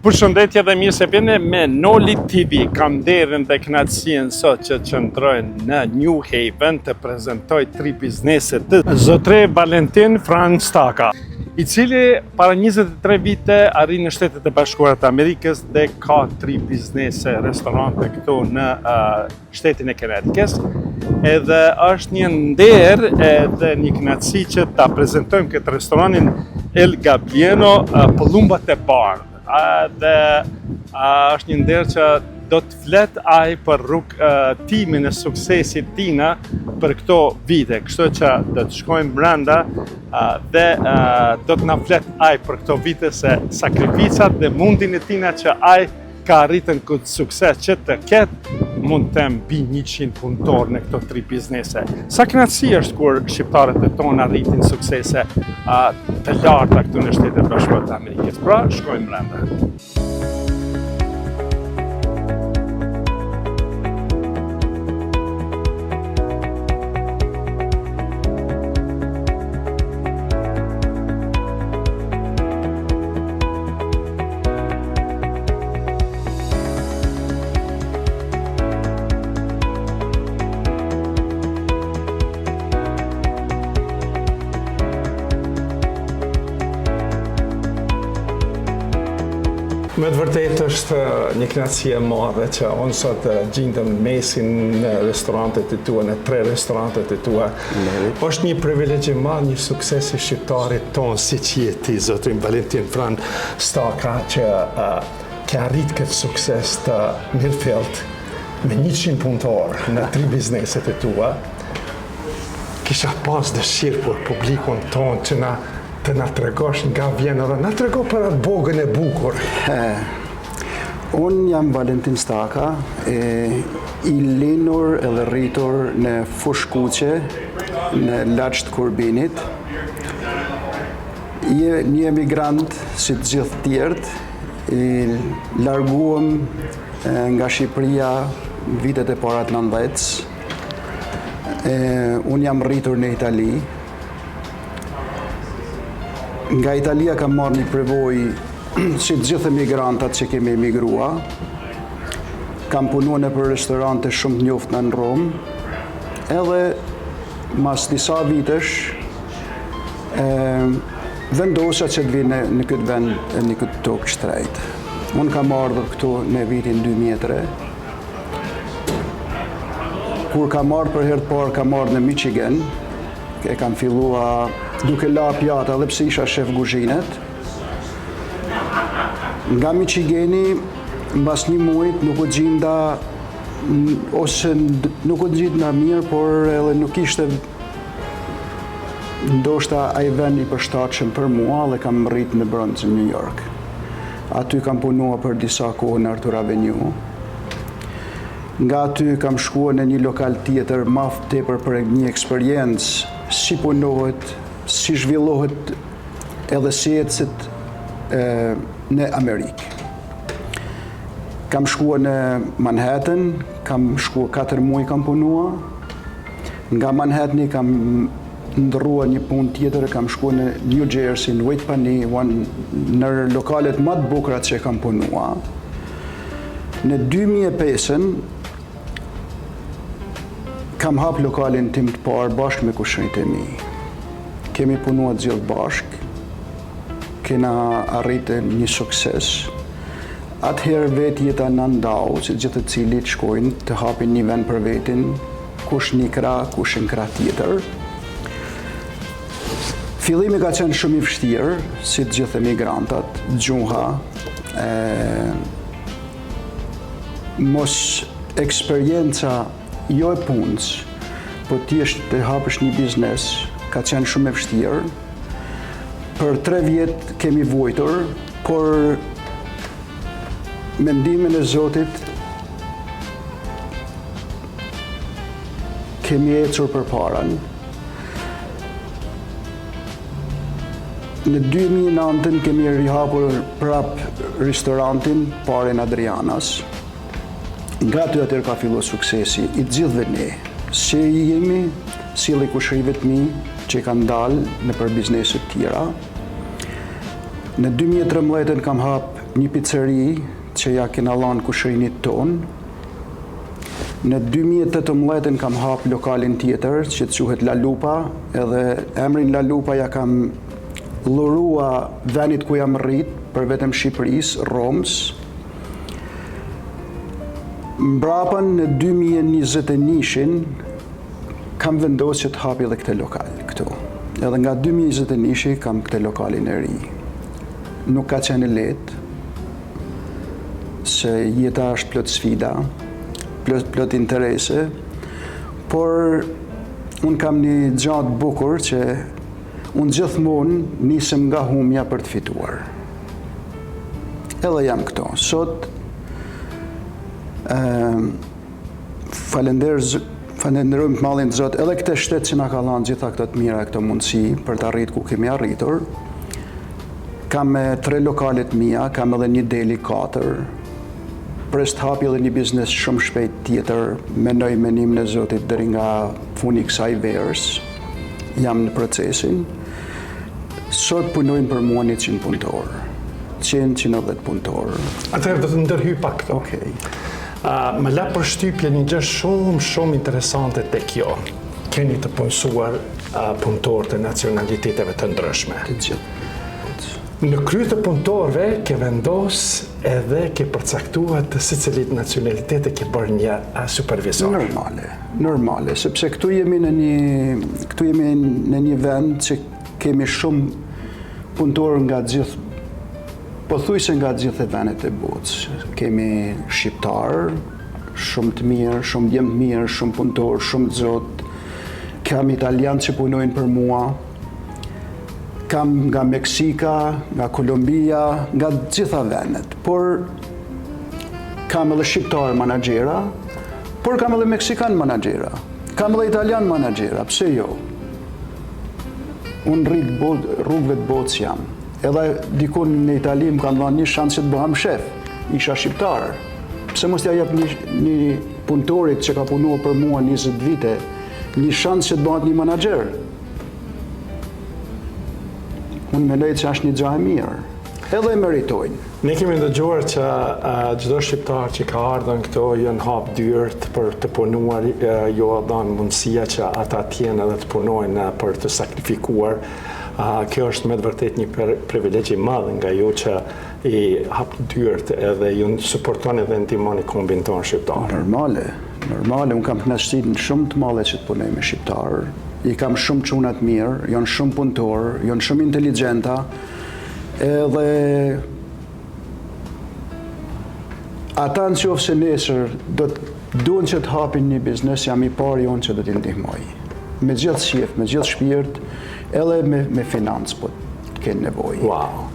Përshëndetje dhe mirë se vini me Noli TV. Kam nderin dhe kënaqësinë sot që qëndrojnë në New Haven të prezentoj 3 biznese të zotre Valentin Franz Staka, i cili para 23 vite arri në Shtetet e Bashkuara të Amerikës dhe ka 3 biznese, restorante këtu në shtetin e Connecticut. Edhe është një nder edhe një kënaqësi që ta prezantojmë këtë restoranin El Gablieno Pëllumbat e Bardhë. Dhe është një nder që do të flet ai për timin e suksesit tina për këto vite. Kështu që do të shkojmë brenda dhe do të na flet ai për këto vite se sakrificat dhe mundin e tina që ai ka arritën këtë sukses që të ketë mund të mbi 100 punëtor në këto 3 biznese. Sa kënaqësi është kur shqiptarët e tonë arritin suksese të larta këtu në Shtetet e Bashkuara të Amerikës. Pra, shkojmë brenda. Me të vërtetë është një kënaqësi e madhe që unë sot gjendem mesin në restorantet e tua, në 3 restorantet e tua. Është një privilegj i madh, një sukses i shqiptarit tonë siç je ti, zotrin Valentin Franz Staka, që ka arrit këtë sukses të mirëfillt me 100 punëtor në 3 bizneset e tua. Kisha pas dëshirë për publikun tonë që të na tregosh nga vjen edhe na trego për atë bogën e bukur. Unë jam Valentin Staka, i linur edhe rritur në Fushkuqe, në lagj të Kurbinit. Një emigrant si të gjithë tjerët, i larguam nga Shqipëria vitet e para të 90-s. Unë jam rritur në Itali. Nga Italia kam marrë një përvojë si të gjithë emigrantat që kemi emigrua. Kam punuar në për restorante shumë të njoftuna në Rom. Edhe mas disa vitesh vendosa që të vi në këtë vend, në këtë tokë shtrejt. Unë kam ardhur këtu në vitin 2003. Kur kam ardhur për herë të parë, kam ardhur në Michigan. Kam fillua duke la pjata dhe pse isha shef kuzhinet. Nga Michigani, mbas një muajt, nuk u gjinda, ose nuk u gjinda mirë, por edhe nuk ishte ndoshta ai vend i përshtatshëm për mua dhe kam rrit në Bronx, në New York. Aty kam punuar për disa kohë në Arthur Avenue. Nga aty kam shkuar në një lokal tjetër, më tepër për një eksperiencë si punohet, si zhvillohet edhe si ecet në Amerikë. Kam shkuar në Manhattan, kam shkuar 4 muaj kam punua. Nga Manhattani kam ndërruar një punë tjetër, kam shkuar në New Jersey, në Whitepani, në lokalet më të bukura që kam punua. Në 2005 kam hap lokalin tim të parë bashkë me kushërinjt e mi. Kemi punuar të gjithë bashkë, kena arritë një sukses. Atëherë vetë jeta në ndau, që gjithë të cilit shkojnë të hapin një vend për vetin, kush një krah, kush një krah tjetër. Fillimi ka qenë shumë i vështirë, si të gjithë emigrantat, gjuha, mos eksperienca jo e punës, po ti të hapësh një biznes, ka qenë shumë e vështirë. Për 3 vjet kemi vojtur, por me ndihmën e Zotit kemi ecur përpara. Në 2009 kemi rihapur prap restorantin Paren Adrianas. Nga aty ka filluar suksesi i gjithëve ne. Si jemi, sjellë kushërive të mi që kanë dalë në për bizneset tjera. Në 2013 kam hap një pizzeri që ja kena lanë kushërinit tonë. Në 2018 kam hapë lokalin tjetër që quhet La Lupa, edhe emrin La Lupa ja kam lurua venit ku jam rrit, për vetëm Shqipërisë, Romës. Mbrapën në 2021 kam vendosur që të hapi edhe këtë lokal këtu. Edhe nga 2021 kam këtë lokalin e ri. Nuk ka qenë lehtë, se jeta është plot sfida, plot interese, por unë kam një gjatë bukur që unë gjithmonë nisem nga humja për të fituar. Edhe jam këto. Sot falenderojmë mallin Zot edhe këtë shtet që na ka dhënë gjitha këto të mira, këto mundësi për të arritur ku kemi arritur. Kam 3 lokalet mia, kam edhe një deli 4. Pres të hapi edhe një biznes shumë shpejt tjetër, mendoj menimin e Zotit deri nga funi i kësaj verës. Jam në procesin. Sot punojmë për mua 100 punëtor. 190 punëtor. Atëherë do të ndërhyj pak këto. Okej. Më la përshtypje një gjë shumë interesante tek kjo. Keni të punësuar punëtor të nacionaliteteve të ndryshme. Të gjithë. Në krye të punëtorëve ke vendos edhe ke përcaktuar të secilit nacionaliteti ke bërë një supervisor. Normale, sepse këtu jemi në një vend që kemi shumë punëtorë nga gjithë, pothuajse nga gjithë vendet e botës. Kemi shqiptar, shumë të mirë, shumë djemë të mirë, shumë punëtorë, shumë të zotë. Kam italianë që punojnë për mua. Kam nga Meksika, nga Kolombia, nga gjitha vendet. Por kam edhe shqiptar managjera, por kam edhe meksikan managjera. Kam edhe italian managjera, pse jo? Unë rrit rrugëve të botës jam. Edhe dikun në Itali më kanë dhënë një shansë që të bëhem shef. Isha shqiptar. Pse mos t'ja jap një punëtorit që ka punuar për mua 20 vite, një shansë që të bëhet një menaxher? Unë mendoj që është një gjë e mirë. Edhe e meritojnë. Ne kemi dëgjuar që çdo shqiptar që ka ardhur këto janë hap dyert për të punuar, jo dhënë mundësia që ata të jenë edhe të punojnë për të sakrifikuar. Kjo është me të vërtet një privilegj i madh nga ju që i hap dyert edhe ju suportoni dhe ndihmoni kombin tonë shqiptar. Normale, unë kam kënaqësinë shumë të madhe që të punoj me shqiptar. I kam shumë çuna të mirë, janë shumë punëtor, janë shumë inteligjenta, edhe ata nëse nesër do të duan që të hapin një biznes, jam i pari unë që do t'i ndihmoj. Me gjithë shif, me gjithë shpirt, edhe me financë po të kenë nevojë. Wow.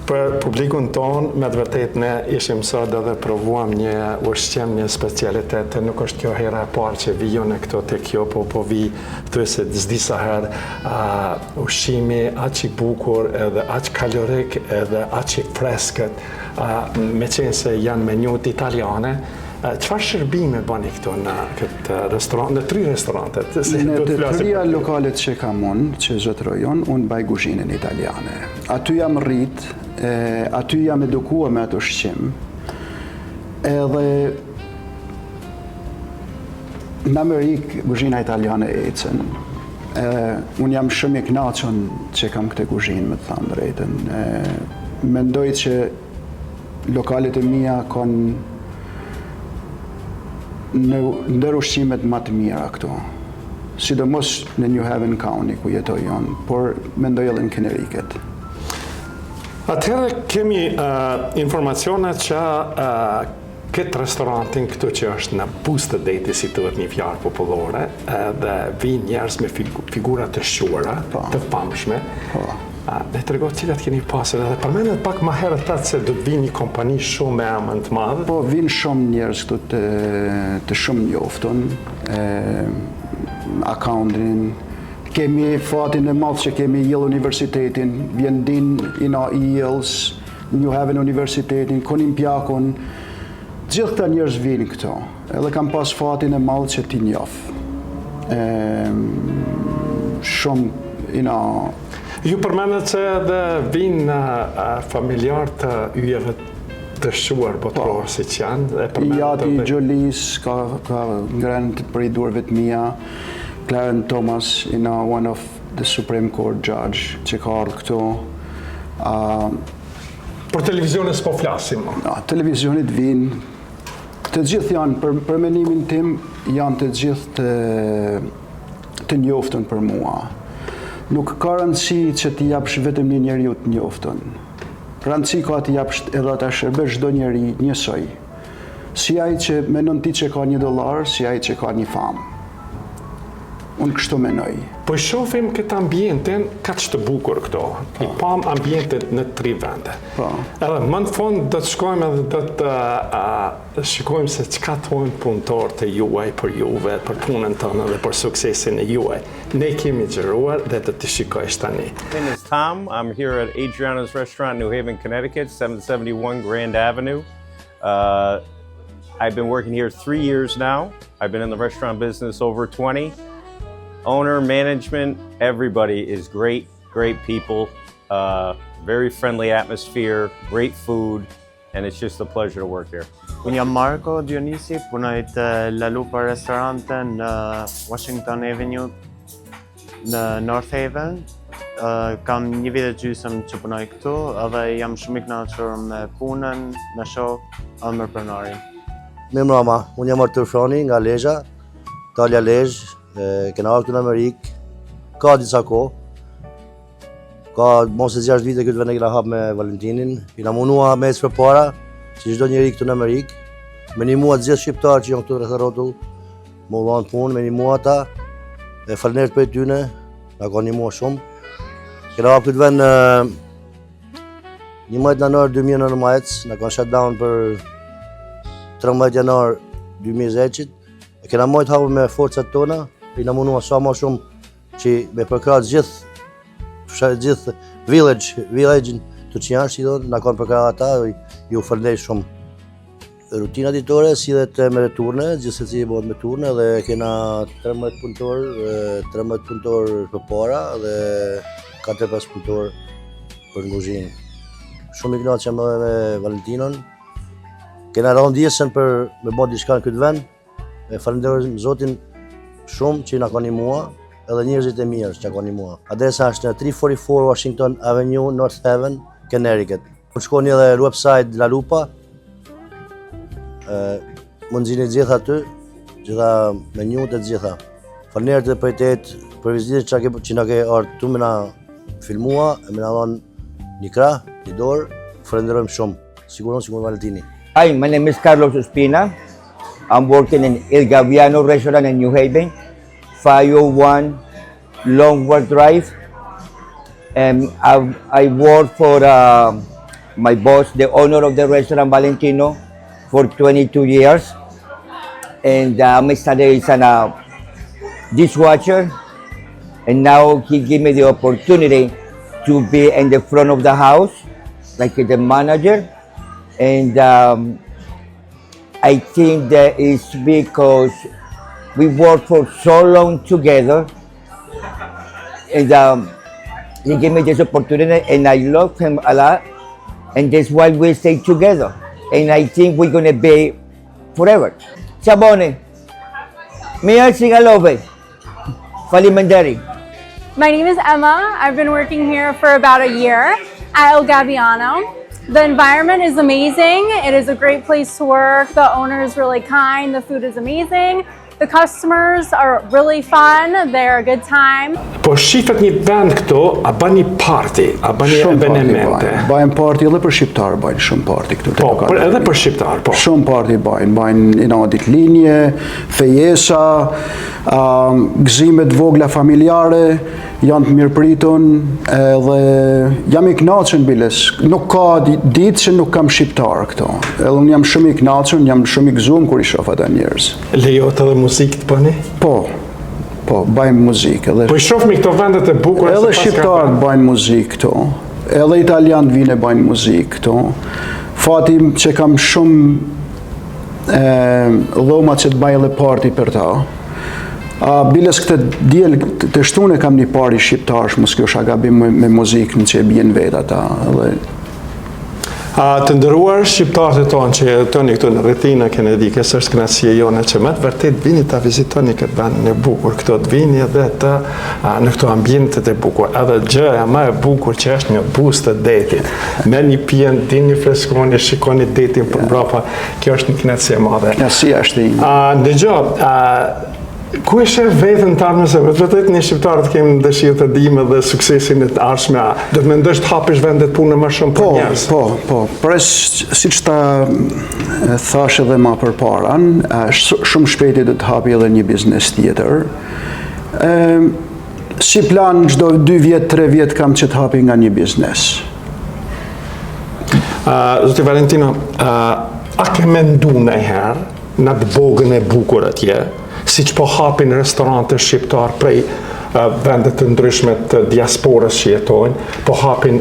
Për publikun tonë, me të vërtet ne ishim sot edhe provuam një ushqim, një specialitet, nuk është kjo hera e parë që vijo në këto të kjo, po vi thuajse disa herë ushqimi aq i bukur, edhe aq kalorik, edhe aq i freskët, me qenë se janë menjut italiane. Çfarë shërbime bani këto në këtë restorant, në 3 restorantet? Në të 3 lokalet që kam unë, që zotërojon, unë baj kuzhinën italiane. Aty jam rrit, aty jam edukuar me atë ushqim, edhe në Amerikë kuzhina italiane ecën. Unë jam shumë i kënaqur që kam këtë kuzhinë, me të thënë drejtën. Mendoj që lokalet e mia kanë ndër ushqimet më të mira këtu. Sidomos në New Haven County ku jetoj unë, por mendoj edhe në Connecticut. Atëherë kemi informacione që këtë restorantin këtu që është në Pustë Deti, si thuhet një fjalë popullore, dhe vinë njerëz me figura të shquara, të famshme. Dhe të rego cilat keni pasur edhe përmendet pak më herët atë se do të vinë një kompani shumë me emën të madh. Po vinë shumë njerëz këtu të shumë njoftun, accounting. Kemi fatin e madh që kemi Yale Universitetin, vjen din ina Yales, New Haven Universitetin, Olympiakon. Gjithë këta njerëz vinë këto. Edhe kam pas fatin e madh që ti njoh. Shumë ina Ju përmendet se edhe vinë familjar të yjeve të shuar botëror si që janë. Jati Gjolis ka ngrënë për i durve të mia, Clarence Thomas, one of the Supreme Court judge që ka ardhur këtu. Për televizionin s'po flasim. Televizionit vinë, të gjithë janë, për menimin tim, janë të gjithë të njoftën për mua. Nuk ka rëndësi që t'i japsh vetëm një njeriu të njoftën. Rëndësi ka t'i japsh edhe ta shërbesh çdo njeri njësoj. Si ai që menon ti që ka $1, si ai që ka një famë. Unë kështu menoj. Po shohim këtë ambientin kaq të bukur këto. I pam ambientin në 3 vende. Edhe më në fund do të shkojmë edhe do të shikojmë se çka thonë punëtorët të juaj për juve, për punën tonë dhe për suksesin e juaj. Ne kemi xhiruar dhe do të shikojmë tani. My name is Tom. I'm here at Adriana's Restaurant, New Haven, Connecticut, 771 Grand Avenue. I've been working here 3 years now. I've been in the restaurant business over 20. Owner, management, everybody is great people, very friendly atmosphere, great food, and it's just a pleasure to work here. Unë jam Marko Dionisi, punoj të La Lupa restorante në Washington Avenue në North Haven. Kam 1 vit e gjysmë që punoj këtu, edhe jam shumë i kënaqur me punën, me shok, edhe me pronarin. Mirëmbrëma, unë jam Artur Froni nga Lezhë, Talja Lezhë. Kena ardhur këtu në Amerikë, ka disa kohë. Ka mos e 6 vite këtë vend e kena hap me Valentinin. Kena munua me ecë përpara, si çdo njeri këtu në Amerikë. Me një mua të gjithë shqiptarë që janë këtu rreth rrotull, më dhanë punë, me një mua ata. Faleminderit për tyne, na ka një mua shumë. Kena hap këtë vend 11 janar 2019, na kanë shutdown për 13 janar 2020. Kena mojt hapur me forcat tona, i na munua sa më shumë që me përkrahë gjithë village-in të që janë, si do, na kanë përkrahë ata, ju falenderoj shumë. Rutina ditore, sillet me turne, gjithsesi bëhet me turne dhe kena 13 punëtor përpara dhe 4-5 punëtor për në kuzhinë. Shumë i kënaqur jam me Valentinon. Kena rënë ndjesën për me bë diçka në këtë vend. Falenderoj Zotin shumë që na ka ndihmuar, edhe njerëzit e mirë që na kanë ndihmuar. Adresa është në 344 Washington Avenue, North Haven, Connecticut. Mund shkoni edhe në website La Lupa. Mund gjeni gjithë aty, gjitha menjut e gjitha. Faleminderit për vizitën që na ke ardhur këtu me na filmua, me na dhënë një krah, një dorë. Falenderojmë shumë. Siguron Valentini. Hi, my name is Carlos Ospina. I'm working in El Gaviano restaurant in New Haven, 501 Longworth Drive. And I work for my boss, the owner of the restaurant, Valentino, for 22 years. And I started as a dishwasher. And now he gave me the opportunity to be in the front of the house, like the manager. And I think that it's because we worked for so long together, and he gave me this opportunity, and I love him a lot, and that's why we stay together. And I think we're gonna be forever. Chabone, Mia Sigalove, Falimandari. My name is Emma. I've been working here for about a year at El Gaviano. The environment is amazing. It is a great place to work. The owner is really kind. The food is amazing. The customers are really fun. They're a good time. Po shifet një vend këtu, a bani party, a bani evenemente. Bajnë party edhe për shqiptarë, bajnë shumë party këtu. Po, edhe për shqiptarë, po. Shumë party bajnë ditëlinje, fejesa, gëzimet vogla familjare, janë të mirëpritun, edhe jam i kënaqur biles. Nuk ka ditë që nuk kam shqiptar këtu. Edhe unë jam shumë i kënaqur, jam shumë i gëzuar kur i shoh ata njerëz. Lejohet edhe muzikë të bëni? Po, bajmë muzikë. Po i shohmi këto vendet e bukura. Edhe shqiptarët bajnë muzikë këtu. Edhe italianët vinë bajnë muzikë këtu. Fati që kam shumë dhoma që të baj edhe party për ta. Biles këtë diel të shtune kam një pari shqiptarsh, mos kjo është gabim me muzikën që e bjen vetë ata. Të ndëruar shqiptarët tonë që jetoni këtu në rrethina Kenedikës, është kënaqësia jone që me të vërtet vini ta vizitoni këtë vend e bukur, këto të vini edhe në këto ambientet e bukur. Edhe gjëja më e bukur që është një buzë të detit. Me një pijen, dini freskoni, shikoni detin për mbrapa, kjo është një kënaqësi e madhe. Kënaqësia është ime. Ndëgjoj, ku e shef vetën të ardhme se vërtet një shqiptarët kemi dëshirë të dimë dhe suksesin e të ardhme, do të mendosh të hapish vendet punë më shumë për njerëz? Po. Siç ta thash edhe më përpara, shumë shpejt do të hapi edhe një biznes tjetër. Si plan çdo 2 vjet, 3 vjet kam që të hapi nga një biznes. Zoti Valentino, a ke mendu ndonjëherë në të bogën e bukur atje, si që po hapin restorante shqiptar prej vendet të ndryshme të diasporës që jetojnë, po hapin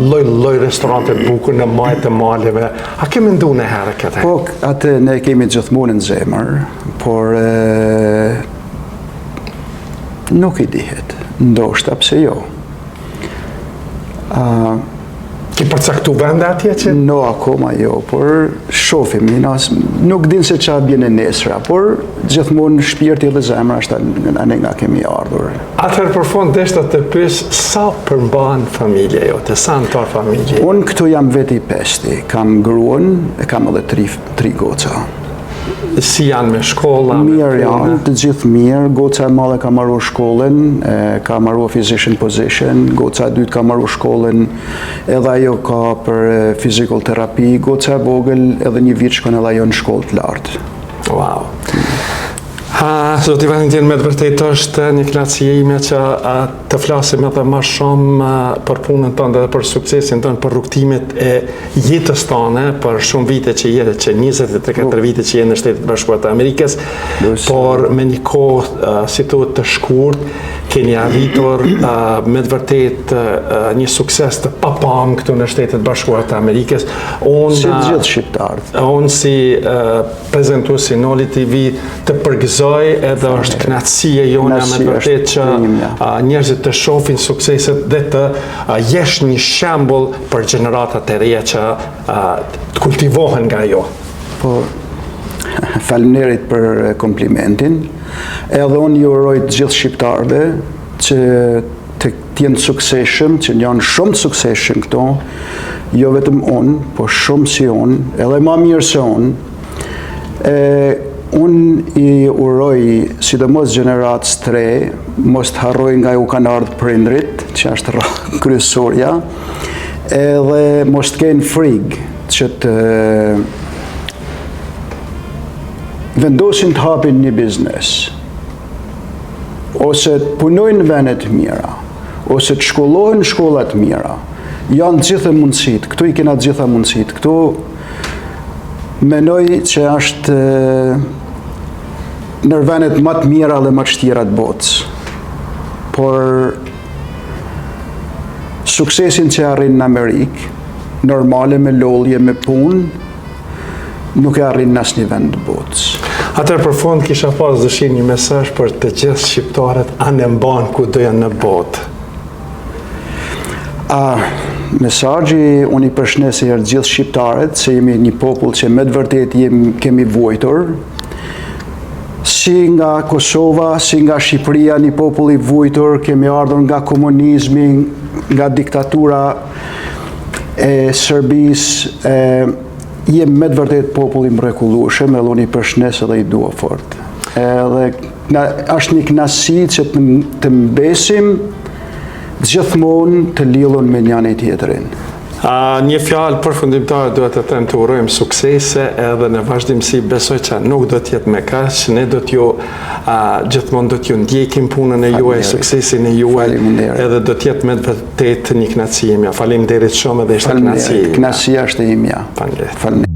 lloj restorante të bukur në majtë të maleve. A ke mendu në herë këtë? Po, atë ne kemi gjithmonë në zemër, por nuk i dihet. Ndoshta pse jo. Ki përcaktu vende atje që? No, akoma jo, por shofim, nuk din se qa bjene nesra, por gjithmonë shpirti dhe zemra është anë nga kemi ardhur. Atëherë për fund deshta të pyes sa përmban familja jote, sa antar familje? Unë këtu jam veti 5, kam gruan, e kam edhe 3 goca. Si janë me shkolla? Mirë janë, të gjithë mirë. Goca e madhe ka marrë shkollën, ka marrë physician position, goca e dytë ka marrë shkollën, edhe ajo ka për physical therapy, goca e vogël edhe një vit shkon edhe ajo në shkollë të lartë. Wow. Zoti Valentin, me të vërtet është një kënaqësi ime që të flasim edhe më shumë për punën tënde dhe për suksesin tënd, për rrugtimet e jetës tënde, për shumë vite që jetë, që 24 vite që jetë në Shtetet Bashkuara të Amerikës, por me një kohë si thuhet të shkurt, keni arritur me të vërtet një sukses të papam këtu në Shtetet Bashkuara të Amerikës. Si të gjithë shqiptarët. Unë si prezentues i Noli TV të përgëzoj edhe është kënaqësia jone me të vërtet që njerëzit të shohin sukseset dhe të jesh një shembull për gjeneratat e reja që të kultivohen nga jo. Po, faleminderit për komplimentin. Edhe unë ju uroj të gjithë shqiptarëve që të jenë suksesshëm, që janë shumë të suksesshëm këto, jo vetëm unë, po shumë si unë, edhe më mirë se unë. Unë i uroj, sidomos gjeneratës 3, mos të harroj nga ju kanë ardhur prindrit, që është kryesorja, edhe mos të kenë frikë që të vendosin të hapin një biznes, ose të punojnë në vende të mira, ose të shkollohen në shkolla të mira. Janë të gjitha mundësit, këtu i kena të gjitha mundësit. Këtu menoj që është nër vendet më të mira dhe më të shtira të botës. Por suksesin që arrin në Amerikë, normale me lodhje, me punë, nuk e arrin në asnjë vend të botës. Atëherë për fund kisha pas dëshirë një mesazh për të gjithë shqiptarët anë mban ku do janë në botë. Mesazhi unë i përshëndes herë gjithë shqiptarët se jemi një popull që me të vërtet kemi vujtur. Si nga Kosova, si nga Shqipëria, një popull i vujtur, kemi ardhur nga komunizmi, nga diktatura e Serbisë, jem me të vërtet popull i mrekullueshëm, edhe unë i përshëndes edhe i dua fort. Edhe është një kënaqësi që të mbesim gjithmonë të lidhur me njëri tjetrin. Një fjalë përfundimtare duhet të them të urojmë suksese edhe në vazhdimsi besoj që nuk do të jetë me kaq, ne do t'ju gjithmonë do t'ju ndjekim punën e juaj, suksesin e juaj, edhe do të jetë me vërtet një kënaqësi imja. Faleminderit shumë edhe ishte kënaqësi. Kënaqësia është imja. Faleminderit.